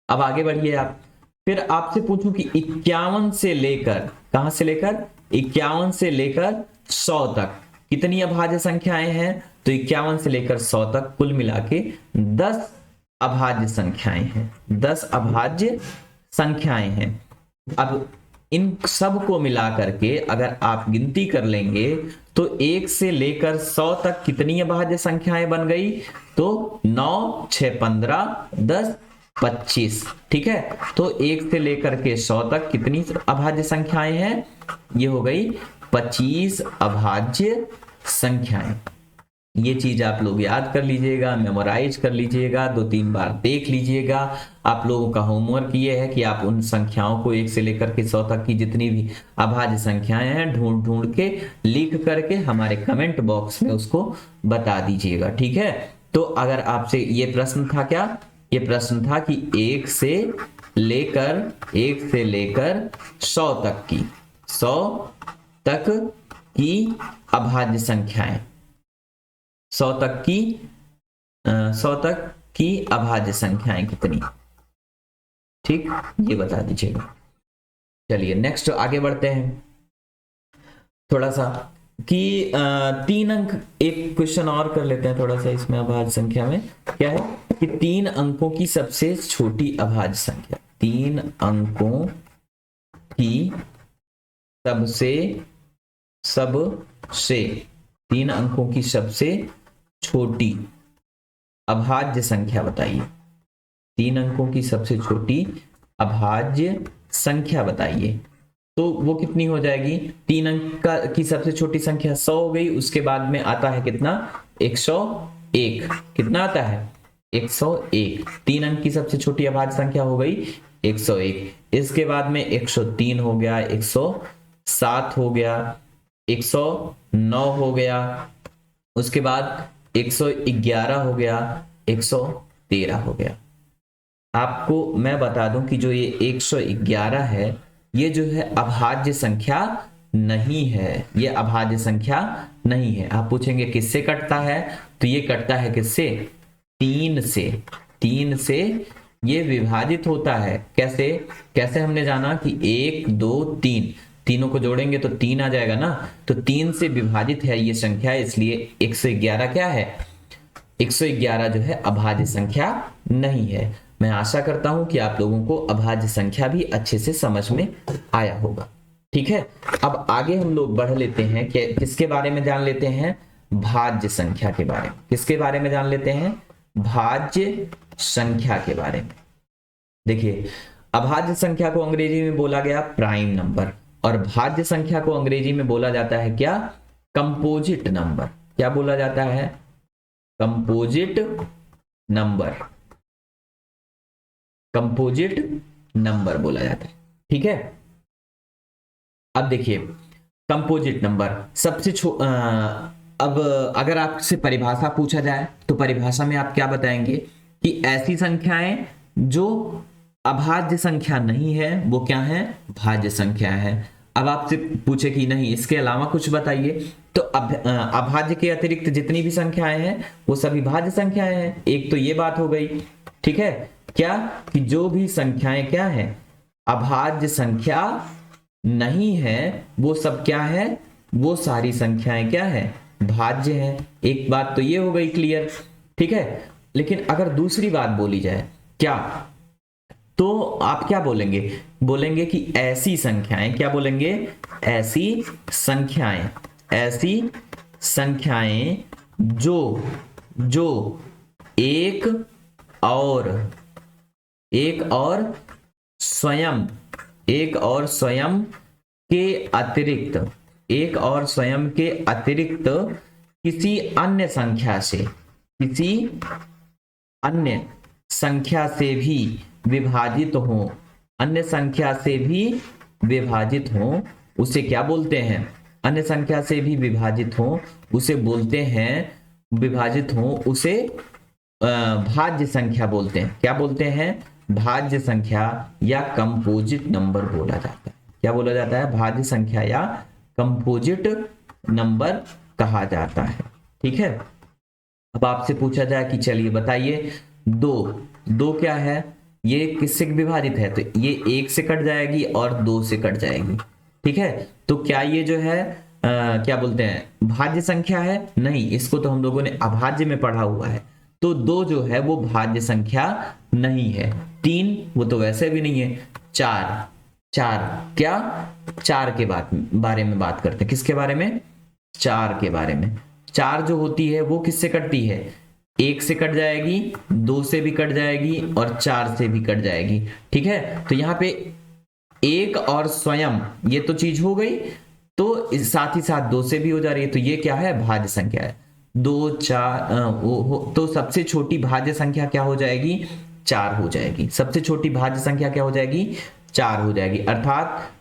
अब आगे बढ़िए आप, फिर आपसे पूछूं कि 51 से लेकर, कहां से लेकर, 51 से लेकर 100 तक कितनी अभाज्य संख्याएं हैं, तो 51 से लेकर 100 तक कुल मिला के 10 अभाज्य संख्याएं हैं, 10 अभाज्य संख्याएं हैं। अब इन सब को मिला करके अगर आप गिनती कर लेंगे तो 1 से लेकर 100 तक कितनी अभाज्य संख्याएं बन गई, तो 9, 6, 15, 10 25। ठीक है, तो 1 से लेकर के 100 तक कितनी अभाज्य संख्याएं हैं? ये हो गई 25 अभाज्य संख्याएं। ये चीज आप लोग याद कर लीजिएगा, मेमोराइज कर लीजिएगा, 2-3 बार देख लीजिएगा। आप लोगों का होमवर्क ये है कि आप उन संख्याओं को 1 से लेकर के 100 तक की जितनी भी अभाज्य संख्याएं हैं ढूंढ ढूंढ के लिख करके हमारे कमेंट बॉक्स में उसको बता दीजिएगा। ठीक है, तो अगर आपसे ये प्रश्न था, क्या ये प्रश्न था कि 1 से लेकर 100 तक की अभाज्य संख्याएं, 100 तक की अभाज्य संख्याएं कितनी? ठीक, ये बता दीजिएगा। चलिए नेक्स्ट आगे बढ़ते हैं थोड़ा सा कि 3 अंक, एक क्वेश्चन और कर लेते हैं थोड़ा सा इसमें। अभाज्य संख्या में क्या है कि 3 अंकों की सबसे छोटी अभाज्य संख्या, 3 अंकों की तीन अंकों की सबसे छोटी अभाज्य संख्या बताइए। 3 अंकों की सबसे छोटी अभाज्य संख्या बताइए। तो वो कितनी हो जाएगी? 3 अंक की सबसे छोटी संख्या 100 हो गई, उसके बाद में आता है कितना? 101। कितना आता है? 101। 3 अंक की सबसे छोटी अभाज्य संख्या हो गई 101। इसके बाद में 103 हो गया, 107 हो गया, 109 हो गया, उसके बाद 111 हो गया, 113 हो गया। आपको मैं बता दूं कि जो ये 111 है, ये जो है अभाज्य संख्या नहीं है, ये अभाज्य संख्या नहीं है। आप पूछेंगे किससे कटता है? तो ये कटता है किससे? 3 से। 3 से ये विभाजित होता है। कैसे? कैसे हमने जाना कि 1 2 3, तीनों को जोड़ेंगे तो 3 आ जाएगा ना, तो 3 से विभाजित है ये संख्या, इसलिए 111 क्या है? 111 जो है अभाज्य संख्या नहीं है। मैं आशा करता हूं कि आप लोगों को अभाज्य संख्या भी अच्छे से समझ में आया होगा। ठीक है, अब आगे हम लोग बढ़ लेते हैं कि किसके बारे में जान लेते हैं? भाज्य संख्या के बारे में। किसके बारे में जान लेते हैं? भाज्य संख्या के बारे में। देखिए, अभाज्य संख्या को अंग्रेजी में बोला गया प्राइम नंबर, और भाज्य संख्या को अंग्रेजी में बोला जाता है क्या? Composite number. क्या बोला जाता है? Composite number. कंपोजिट नंबर बोला जाता है। ठीक है, अब देखिए कंपोजिट नंबर सबसे अब अगर आपसे परिभाषा पूछा जाए तो परिभाषा में आप क्या बताएंगे कि ऐसी संख्याएं जो अभाज्य संख्या नहीं है वो क्या है? भाज्य संख्या है। अब आपसे पूछे कि नहीं इसके अलावा कुछ बताइए, तो अभाज्य के अतिरिक्त जितनी भी संख्याएं हैं वो सभी भाज्य संख्याएं हैं। एक तो ये बात हो गई। ठीक है, क्या कि जो भी संख्याएं क्या है अभाज्य संख्या नहीं है वो सब क्या है? वो सारी संख्याएं क्या है? भाज्य है। एक बात तो ये हो गई क्लियर। ठीक है, लेकिन अगर दूसरी बात बोली जाए क्या, तो आप क्या बोलेंगे? बोलेंगे कि ऐसी संख्याएं, क्या बोलेंगे? ऐसी संख्याएं जो एक और स्वयं के अतिरिक्त किसी अन्य संख्या से भी विभाजित हो, उसे क्या बोलते हैं? अन्य संख्या से भी विभाजित हो उसे बोलते हैं, विभाजित हो उसे भाज्य संख्या बोलते हैं। क्या बोलते हैं? भाज्य संख्या या कंपोजिट नंबर बोला जाता है। क्या बोला जाता है? भाज्य संख्या या कंपोजिट नंबर कहा जाता है। ठीक है, अब आपसे पूछा जाए कि चलिए बताइए दो क्या है? ये किससे विभाजित है? तो ये 1 से कट जाएगी और 2 से कट जाएगी। ठीक है, तो क्या ये जो है क्या बोलते हैं? भाज्य संख्या है? नहीं, इसको तो हम लोगों ने अभाज्य में पढ़ा हुआ है। तो 2 जो है वो भाज्य संख्या नहीं है। 3 वो तो वैसे भी नहीं है। 4 क्या? 4 के बारे में बात करते हैं। किसके बारे में? 4 के बारे में। 4 जो होती है वो किससे कटती है? 1 से कट जाएगी, 2 से भी कट जाएगी और 4 से भी कट जाएगी। ठीक है, तो यहाँ पे 1 और स्वयं ये तो चीज हो गई, तो साथ ही साथ 2 से भी हो जा रही है, तो ये क्या है, भाज्य संख्या है। 2 4 तो सबसे छोटी भाज्य संख्या क्या हो जाएगी, 4 हो जाएगी। सबसे छोटी भाज्य संख्या क्या हो जाएगी, 4 हो जाएगी। अर्थात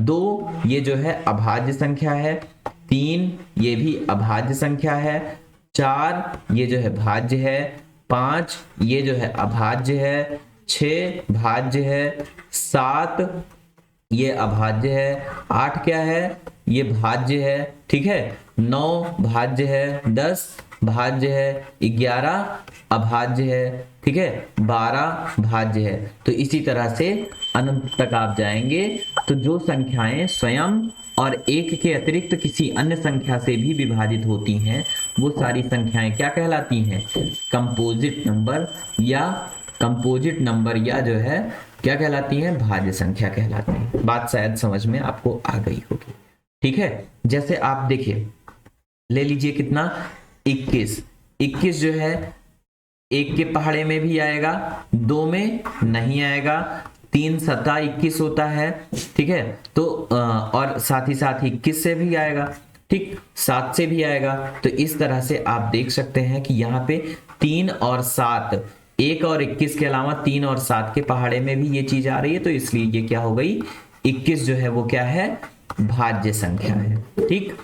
2 ये जो है अभाज्य संख्या है, 3 ये भी अभाज्य संख्या है, 4 ये जो है भाज्य है, 5 ये जो है अभाज्य है, 6 भाज्य है, 7 ये अभाज्य है, 8 क्या है, ये भाज्य है। ठीक है, 9 भाज्य है, 10 भाज्य है, 11 अभाज्य है। ठीक है, 12 भाज्य है। तो इसी तरह से अनंत तक आप जाएंगे, तो जो संख्याएं स्वयं और 1 के अतिरिक्त किसी अन्य संख्या से भी विभाजित होती हैं, वो सारी संख्याएं क्या कहलाती हैं, कंपोजिट नंबर या जो है क्या कहलाती हैं, भाज्य संख्या कहलाती हैं। बात शायद समझ में आपको आ गई होगी। ठीक है, जैसे आप देखिए, ले लीजिए कितना, 21 जो है 1 के पहाड़े में भी आएगा, 2 में नहीं आएगा, 3 सता 21 होता है। ठीक है, तो और साथ ही साथ 21 से भी आएगा, ठीक, 7 से भी आएगा। तो इस तरह से आप देख सकते हैं कि यहाँ पे 3 और 7, 1 और 21 के अलावा 3 और 7 के पहाड़े में भी ये चीज आ रही है, तो इसलिए ये क्या हो गई, 21 जो है वो क्या है, भाज्य संख्या है। ठीक,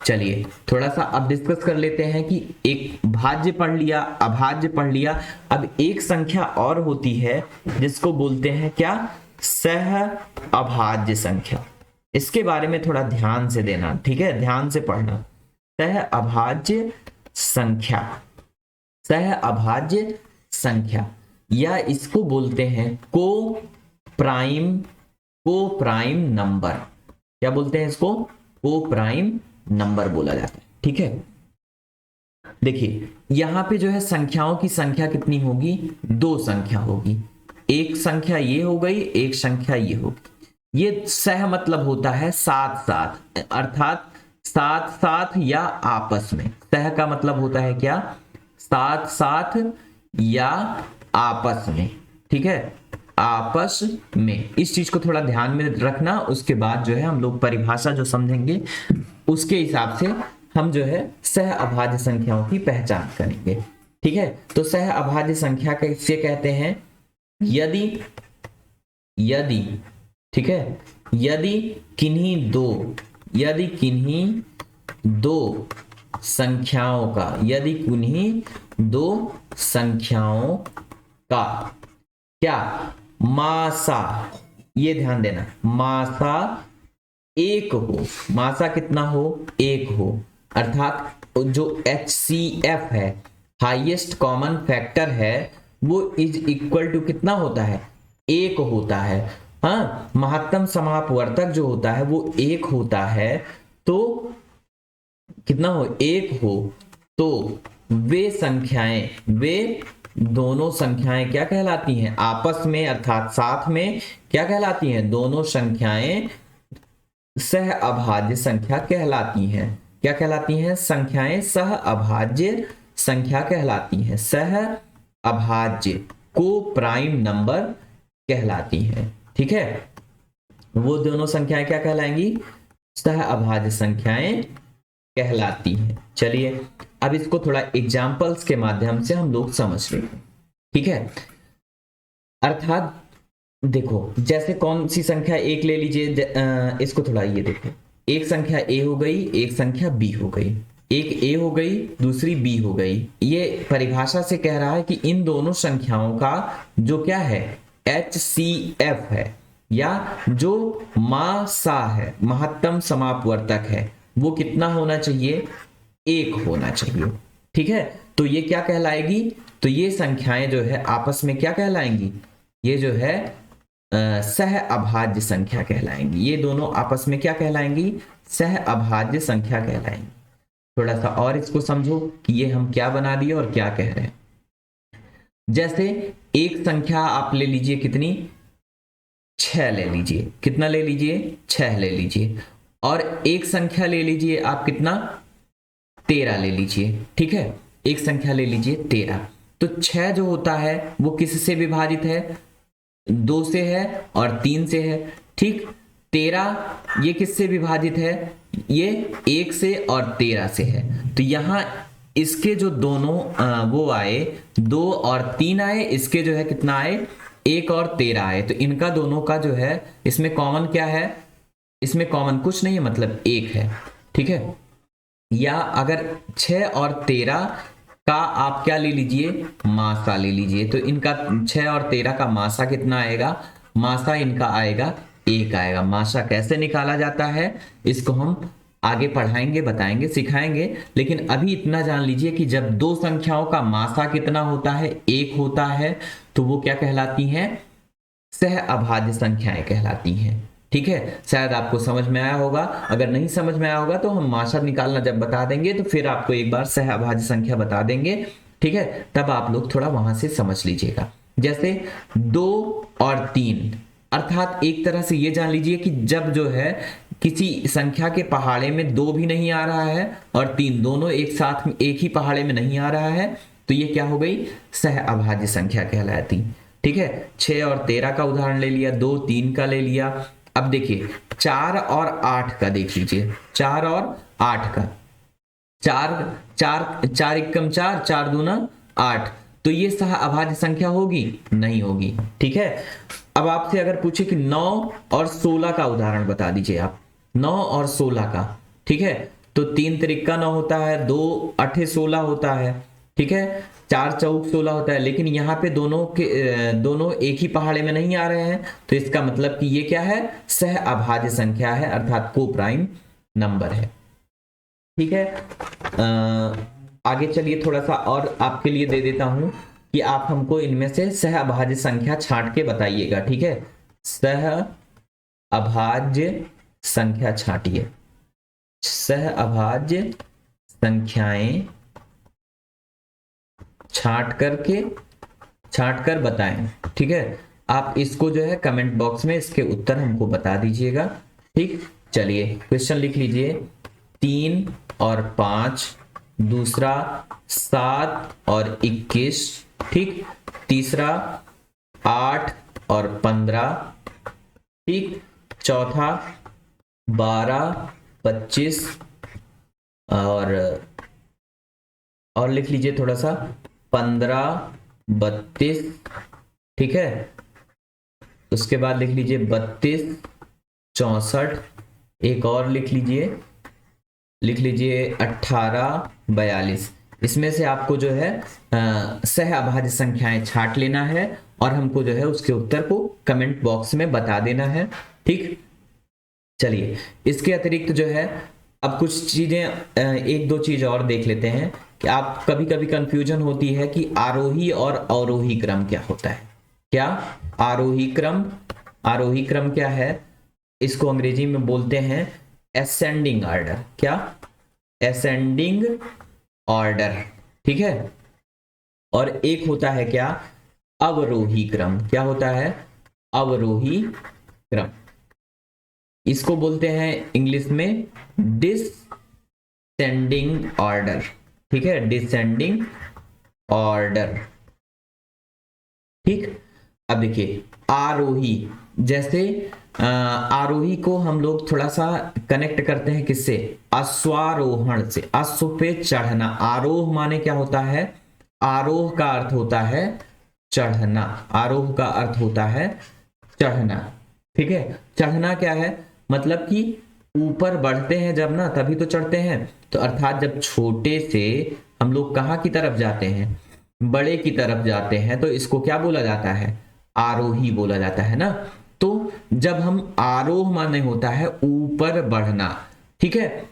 चलिए थोड़ा सा अब डिस्कस कर लेते हैं कि एक भाज्य पढ़ लिया, अभाज्य पढ़ लिया, अब एक संख्या और होती है जिसको बोलते हैं क्या, सह अभाज्य संख्या। इसके बारे में थोड़ा ध्यान से देना, ठीक है, ध्यान से पढ़ना। सह अभाज्य संख्या, सह अभाज्य संख्या, या इसको बोलते हैं को प्राइम नंबर। क्या बोलते हैं इसको, को प्राइम नंबर बोला जाता है। ठीक है, देखिए यहां पे जो है संख्याओं की संख्या कितनी होगी, 2 संख्या होगी। एक संख्या ये हो गई, एक संख्या ये होगी। ये सह मतलब होता है साथ साथ, अर्थात साथ साथ या आपस में। सह का मतलब होता है क्या, साथ साथ या आपस में। ठीक है, आपस में, इस चीज को थोड़ा ध्यान में रखना। उसके बाद जो है हम लोग परिभाषा जो समझेंगे उसके हिसाब से हम जो है सह अभाज्य संख्याओं की पहचान करेंगे। ठीक है, तो सह अभाज्य संख्या कैसे कहते हैं, यदि ठीक है, यदि किन्हीं दो संख्याओं का क्या मासा, ये ध्यान देना, मासा 1 हो, मासा कितना हो, 1 हो, अर्थात जो HCF है, हाईएस्ट कॉमन फैक्टर है, वो इज इक्वल टू कितना होता है, 1 होता है। हाँ, महत्तम समापवर्तक जो होता है वो 1 होता है, तो कितना हो, 1 हो, तो वे दोनों संख्याएं क्या कहलाती हैं, आपस में अर्थात साथ में क्या कहलाती हैं, दोनों संख्याएं सह अभाज्य संख्या कहलाती हैं। क्या कहलाती हैं, संख्याएं सह अभाज्य संख्या कहलाती हैं, सह अभाज्य को प्राइम नंबर कहलाती हैं। ठीक है, वो दोनों संख्याएं क्या कहलाएंगी, सह अभाज्य संख्याएं कहलाती हैं। चलिए अब इसको थोड़ा एग्जाम्पल्स के माध्यम से हम लोग समझ रहे हैं। ठीक है, अर्थात देखो, जैसे कौन सी संख्या, एक ले लीजिए, इसको थोड़ा ये देखो, एक संख्या a हो गई, एक संख्या b हो गई, एक a हो गई, दूसरी b हो गई। ये परिभाषा से कह रहा है कि इन दोनों संख्याओं का जो क्या है, HCF है, या जो मासा है, महत्तम समापवर्तक है, वो कितना होना चाहिए, 1 होना चाहिए। ठीक है, तो ये क्या कहलाएगी, तो ये संख्याएं जो है आपस में क्या कहलाएंगी, ये जो है सह अभाज्य संख्या कहलाएंगी। ये दोनों आपस में क्या कहलाएंगी, सह अभाज्य संख्या कहलाएंगी। थोड़ा सा और इसको समझो कि ये हम क्या बना दिए और क्या कह रहे हैं। जैसे एक संख्या आप ले लीजिए, कितनी, 6 ले लीजिए, कितना ले लीजिए, 6 ले लीजिए, और एक संख्या ले लीजिए आप, कितना, 13 ले लीजिए। ठीक है, एक संख्या ले लीजिए 13। तो 6 जो होता है वो किससे विभाजित है? 2 से है और 3 से है। ठीक, 13 ये किससे विभाजित है? ये 1 से और 13 से है। तो यहां इसके जो दोनों वो आए, 2 और 3 आए, इसके जो है कितना आए? 1 और 13 आए। तो इनका दोनों का जो है इसमें कॉमन क्या है? इसमें कॉमन कुछ नहीं है, मतलब 1 है। ठीक है, या अगर 6 और 13 का आप क्या ले लीजिए? मासा ले लीजिए। तो इनका 6 और 13 का मासा कितना आएगा? मासा इनका आएगा 1 आएगा। मासा कैसे निकाला जाता है इसको हम आगे पढ़ाएंगे, बताएंगे, सिखाएंगे। लेकिन अभी इतना जान लीजिए कि जब दो संख्याओं का मासा कितना होता है? 1 होता है, तो वो क्या कहलाती हैं? सह अभाज्य संख्याएं कहलाती हैं। ठीक है, शायद आपको समझ में आया होगा। अगर नहीं समझ में आया होगा तो हम मासा निकालना जब बता देंगे तो फिर आपको एक बार सह अभाज्य संख्या बता देंगे। ठीक है, तब आप लोग थोड़ा वहां से समझ लीजिएगा। जैसे 2 और 3, अर्थात एक तरह से ये जान लीजिए कि जब जो है किसी संख्या के पहाड़े में 2 भी नहीं आ रहा है और 3 दोनों एक साथ में एक ही पहाड़े में नहीं आ रहा है, तो ये क्या हो गई? सह अभाज्य संख्या कहलाती। ठीक है, 6 और 13 का उदाहरण ले लिया, 2 3 का ले लिया। अब देखिए 4 और 8 का देख लीजिए, 4 और 8 का, 4 एकम 4, 4 दूना 8। तो ये सह अभाज्य संख्या होगी? नहीं होगी। ठीक है, अब आपसे अगर पूछे कि 9 और 16 का उदाहरण बता दीजिए आप, 9 और 16 का। ठीक है, तो 3 त्रिका 9 होता है, 2 8 16 होता है। ठीक है, 4 चौक 16 होता है। लेकिन यहाँ पे दोनों एक ही पहाड़े में नहीं आ रहे हैं, तो इसका मतलब कि ये क्या है? सह अभाज्य संख्या है, अर्थात को प्राइम नंबर है। ठीक है, आगे चलिए थोड़ा सा और आपके लिए दे देता हूं कि आप हमको इनमें से सह अभाज्य संख्या छांट के बताइएगा। ठीक है, सह अभाज्य संख्या छांटिए, सह अभाज्य संख्याएं छांट कर बताएं। ठीक है, आप इसको जो है कमेंट बॉक्स में इसके उत्तर हमको बता दीजिएगा। ठीक, चलिए क्वेश्चन लिख लीजिए। 3 और 5, दूसरा 7 और 21, ठीक, तीसरा 8 और 15, ठीक, चौथा 12 25 और लिख लीजिए थोड़ा सा 15 32, ठीक है। उसके बाद लिख लीजिए 32 64, एक और लिख लीजिए 18 42। इसमें से आपको जो है सह अभाज्य संख्याएं छांट लेना है और हमको जो है उसके उत्तर को कमेंट बॉक्स में बता देना है। ठीक, चलिए इसके अतिरिक्त जो है अब कुछ चीजें एक दो चीज और देख लेते हैं कि आप कभी कभी कंफ्यूजन होती है कि आरोही और अवरोही क्रम क्या होता है। क्या आरोही क्रम क्या है? इसको अंग्रेजी में बोलते हैं असेंडिंग ऑर्डर। क्या? असेंडिंग ऑर्डर, ठीक है। और एक होता है क्या? अवरोही क्रम। क्या होता है? अवरोही क्रम। इसको बोलते हैं इंग्लिश में डिसेंडिंग ऑर्डर, ठीक है, डिसेंडिंग ऑर्डर। ठीक, अब देखिए आरोही, जैसे आरोही को हम लोग थोड़ा सा कनेक्ट करते हैं किससे? अश्वारोहण से। अश्व पे चढ़ना। आरोह माने क्या होता है? आरोह का अर्थ होता है चढ़ना। आरोह का अर्थ होता है चढ़ना, ठीक है। चढ़ना क्या है? मतलब कि ऊपर बढ़ते हैं जब ना, तभी तो चढ़ते हैं। तो अर्थात जब छोटे से हम लोग कहाँ की तरफ जाते हैं? बड़े की तरफ जाते हैं, तो इसको क्या बोला जाता है? आरोही बोला जाता है ना। तो जब हम आरोह माने होता है ऊपर बढ़ना, ठीक है।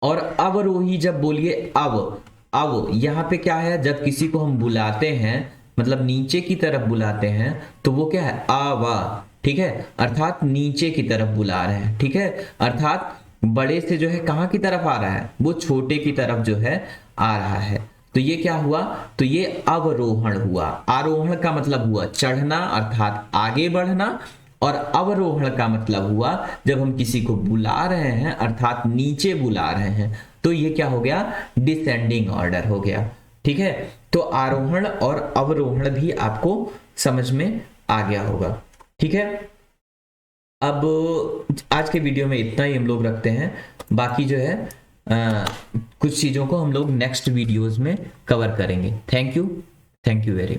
और अवरोही जब बोलिए अब यहां पे क्या है? जब किसी को हम बुलाते हैं, मतलब नीचे की तरफ बुलाते हैं, तो वो क्या है? आवा, ठीक है, अर्थात नीचे की तरफ बुला रहे हैं, ठीक है। अर्थात बड़े से जो है कहां की तरफ आ रहा है? वो छोटे की तरफ जो है आ रहा है। तो ये क्या हुआ? तो ये अवरोहण हुआ। आरोहण का मतलब हुआ चढ़ना अर्थात आगे बढ़ना, और अवरोहण का मतलब हुआ जब हम किसी को बुला रहे हैं अर्थात नीचे बुला रहे हैं, तो ये क्या हो गया? डिसेंडिंग ऑर्डर हो गया। ठीक है, तो आरोहण और अवरोहण भी आपको समझ में आ गया होगा। ठीक है, अब आज के वीडियो में इतना ही हम लोग रखते हैं। बाकी जो है कुछ चीज़ों को हम लोग नेक्स्ट वीडियोस में कवर करेंगे। Thank you very